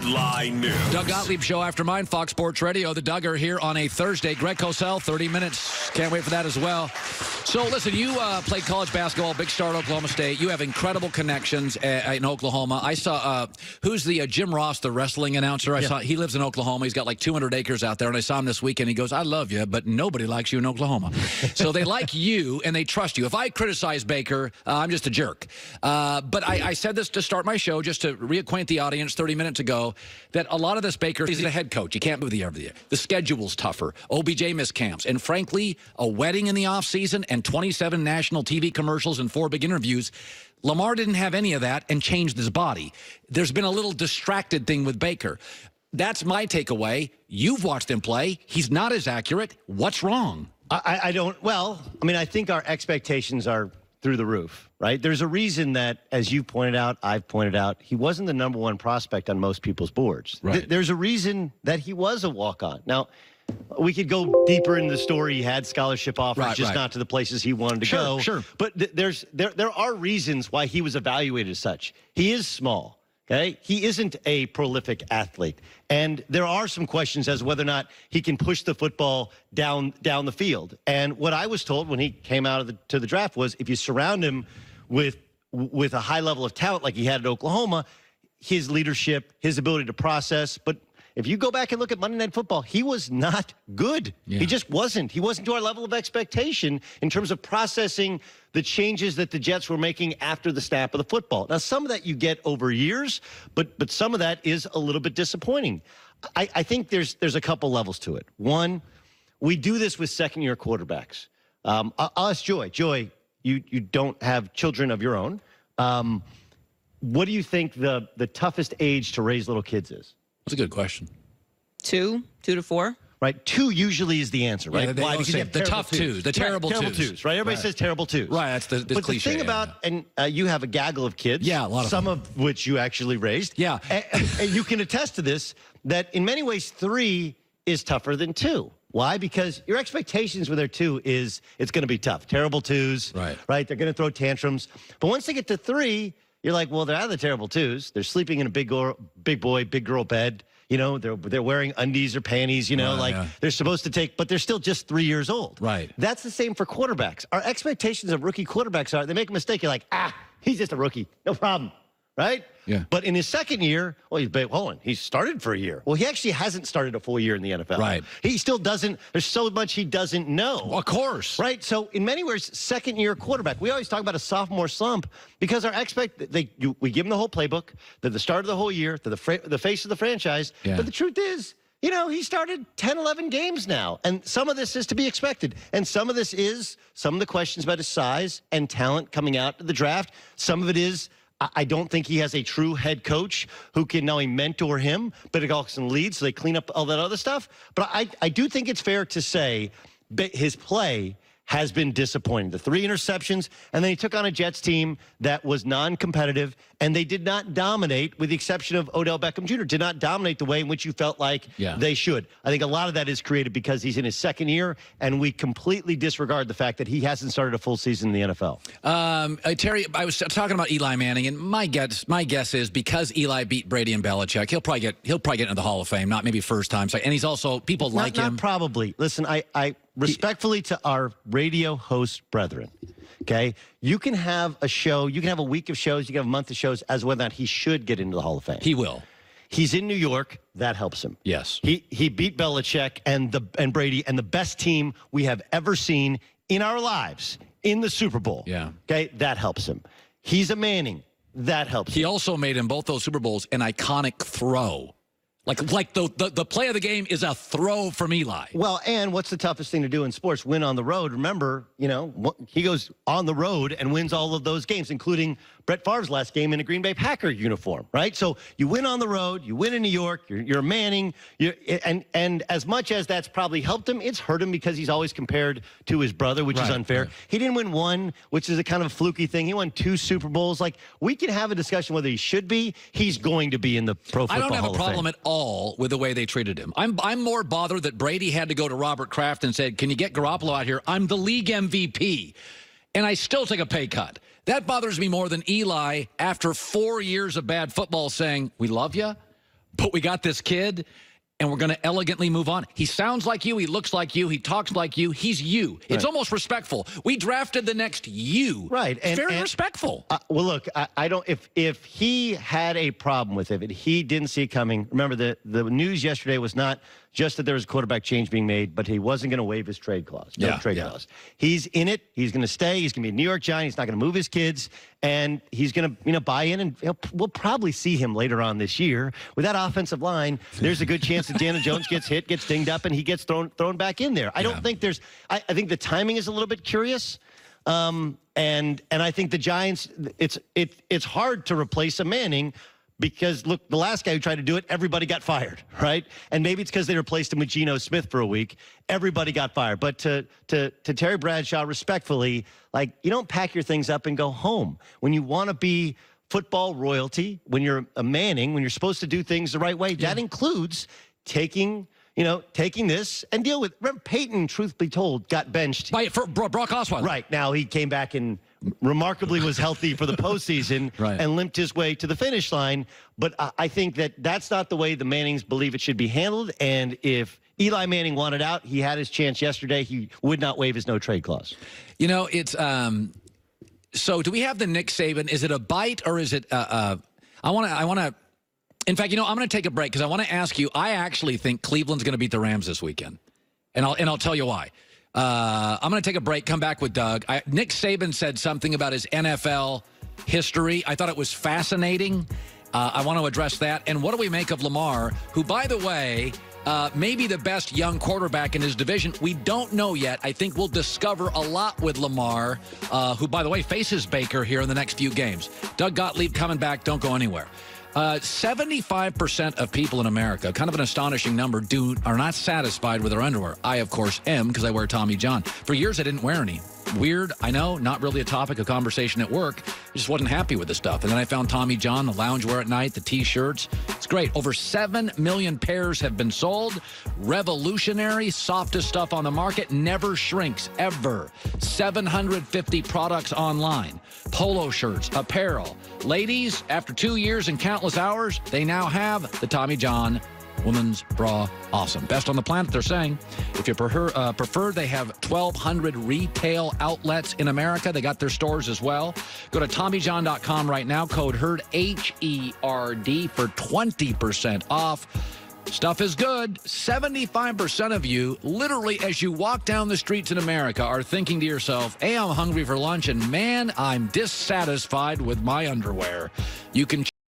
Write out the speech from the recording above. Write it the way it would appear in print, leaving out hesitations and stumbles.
Line News. Doug Gottlieb Show after mine, Fox Sports Radio. The Duggar here on a Thursday. Greg Cosell, 30 minutes. Can't wait for that as well. So, listen, you played college basketball, big star at Oklahoma State. You have incredible connections in Oklahoma. I saw, who's the Jim Ross, the wrestling announcer? I saw he lives in Oklahoma. He's got like 200 acres out there, and I saw him this weekend. He goes, I love you, but nobody likes you in Oklahoma. So they like you, and they trust you. If I criticize Baker, I'm just a jerk. But I said this to start my show, just to reacquaint the audience 30 minutes ago, that a lot of this Baker, he's a head coach. You can't move the every year. The schedule's tougher. OBJ missed camps. And frankly, a wedding in the offseason and 27 national TV commercials and 4 big interviews. Lamar didn't have any of that and changed his body. There's been a little distracted thing with Baker. That's my takeaway. You've watched him play. He's not as accurate. What's wrong? I think our expectations are through the roof, right? There's a reason that, as you pointed out, I've pointed out, he wasn't the #1 prospect on most people's boards. Right. There's a reason that he was a walk-on. Now, we could go deeper into the story. He had scholarship offers, not to the places he wanted to go. Sure. But there are reasons why he was evaluated as such. He is small. Okay? He isn't a prolific athlete. And there are some questions as to whether or not he can push the football down the field. And what I was told when he came out to the draft was if you surround him with a high level of talent like he had at Oklahoma, his leadership, his ability to process. But if you go back and look at Monday Night Football, he was not good. Yeah. He just wasn't. He wasn't to our level of expectation in terms of processing the changes that the Jets were making after the snap of the football. Now, some of that you get over years, but some of that is a little bit disappointing. I think there's a couple levels to it. One, we do this with second-year quarterbacks. I'll ask Joy. Joy, you don't have children of your own. What do you think the toughest age to raise little kids is? That's a good question. 2 to 4. Right, 2 usually is the answer, right? Yeah, why? Because you have the tough twos, the terrible twos. Right? Everybody says terrible twos. Right, that's the but cliche. The thing about, and you have a gaggle of kids. Yeah, a lot of some them. of which you actually raised. Yeah. And you can attest to this, that in many ways, 3 is tougher than 2. Why? Because your expectations with their 2 is it's going to be tough. Terrible 2s. Right? They're going to throw tantrums. But once they get to 3, you're like, well, they're out of the terrible 2s. They're sleeping in a big boy, big girl bed. You know, they're wearing undies or panties, you know, they're supposed to take, but they're still just 3 years old. Right. That's the same for quarterbacks. Our expectations of rookie quarterbacks are, they make a mistake, you're like, he's just a rookie. No problem. Right? Yeah. But in his second year, he started for a year. Well, he actually hasn't started a full year in the NFL. Right. He still doesn't, there's so much he doesn't know. Well, of course. Right? So in many ways, second-year quarterback. We always talk about a sophomore slump because we give him the whole playbook. They're the start of the whole year. They're the face of the franchise. Yeah. But the truth is, you know, he started 10, 11 games now. And some of this is to be expected. And some of this is some of the questions about his size and talent coming out of the draft. Some of it is, I don't think he has a true head coach who can not only mentor him, but it also can lead, so they clean up all that other stuff. But I do think it's fair to say his play has been disappointing. The 3 interceptions, and then he took on a Jets team that was non-competitive, and they did not dominate, with the exception of Odell Beckham Jr., did not dominate the way in which you felt like they should. I think a lot of that is created because he's in his second year, and we completely disregard the fact that he hasn't started a full season in the NFL. Terry, I was talking about Eli Manning, and my guess is because Eli beat Brady and Belichick, he'll probably get into the Hall of Fame, not maybe first time. And he's also, people like him. Not probably. Listen, I respectfully to our radio host brethren, okay, you can have a show, you can have a week of shows, you can have a month of shows as whether or not he should get into the Hall of Fame. He will. He's in New York. That helps him. Yes. He beat Belichick and Brady and the best team we have ever seen in our lives in the Super Bowl. Yeah. Okay, that helps him. He's a Manning. That helps him. He also made in both those Super Bowls an iconic throw. Like the play of the game is a throw from Eli. Well, and what's the toughest thing to do in sports? Win on the road. Remember, you know, he goes on the road and wins all of those games, including Brett Favre's last game in a Green Bay Packer uniform, right? So you win on the road, you win in New York, you're Manning, and as much as that's probably helped him, it's hurt him because he's always compared to his brother, which is unfair. Right. He didn't win one, which is a kind of a fluky thing. He won 2 Super Bowls. Like, we can have a discussion whether he should be. He's going to be in the Pro Football Hall of Fame. I don't have a problem at all with the way they treated him. I'm more bothered that Brady had to go to Robert Kraft and said, can you get Garoppolo out here? I'm the league MVP. And I still take a pay cut. That bothers me more than Eli, after 4 years of bad football, saying, we love you, but we got this kid, and we're going to elegantly move on. He sounds like you. He looks like you. He talks like you. He's you. Right. It's almost respectful. We drafted the next you. Right. And very respectful. Well, look, I don't. If he had a problem with it, he didn't see it coming. Remember, the news yesterday was not just that there was a quarterback change being made, but he wasn't going to waive his trade clause. Trade clause. He's in it. He's going to stay. He's going to be a New York Giant. He's not going to move his kids, and he's going to buy in. And we'll probably see him later on this year with that offensive line. There's a good chance that Daniel Jones gets hit, gets dinged up, and he gets thrown back in there. I don't think there's. I think the timing is a little bit curious. And I think the Giants. It's hard to replace a Manning. Because, look, the last guy who tried to do it, everybody got fired, right? And maybe it's because they replaced him with Geno Smith for a week. Everybody got fired. But to Terry Bradshaw, respectfully, like, you don't pack your things up and go home. When you want to be football royalty, when you're a Manning, when you're supposed to do things the right way, that includes taking this and deal with. Remember, Peyton, truth be told, got benched. For Brock Osweiler. Right. Now, he came back and remarkably was healthy for the postseason and limped his way to the finish line. But I think that's not the way the Mannings believe it should be handled. And if Eli Manning wanted out, he had his chance yesterday. He would not waive his no-trade clause. It's so do we have the Nick Saban? Is it a bite or is it I want to in fact, I'm going to take a break because I want to ask you. I actually think Cleveland's going to beat the Rams this weekend, and I'll tell you why. I'm going to take a break, come back with Doug. Nick Saban said something about his NFL history. I thought it was fascinating. I want to address that. And what do we make of Lamar, who, by the way, may be the best young quarterback in his division? We don't know yet. I think we'll discover a lot with Lamar, who, by the way, faces Baker here in the next few games. Doug Gottlieb coming back. Don't go anywhere. 75% of people in America, kind of an astonishing number, are not satisfied with their underwear. I, of course, am because I wear Tommy John. For years, I didn't wear any. Weird, I know, not really a topic of conversation at work. I just wasn't happy with the stuff. And then I found Tommy John, the loungewear at night, the T-shirts. It's great. Over 7 million pairs have been sold. Revolutionary, softest stuff on the market. Never shrinks, ever. 750 products online. Polo shirts, apparel. Ladies, after 2 years and countless hours, they now have the Tommy John women's bra. Awesome. Best on the planet, they're saying. If you prefer, they have 1,200 retail outlets in America. They got their stores as well. Go to TommyJohn.com right now. Code HERD, H-E-R-D, for 20% off. Stuff is good. 75% of you, literally as you walk down the streets in America, are thinking to yourself, hey, I'm hungry for lunch, and man, I'm dissatisfied with my underwear. You can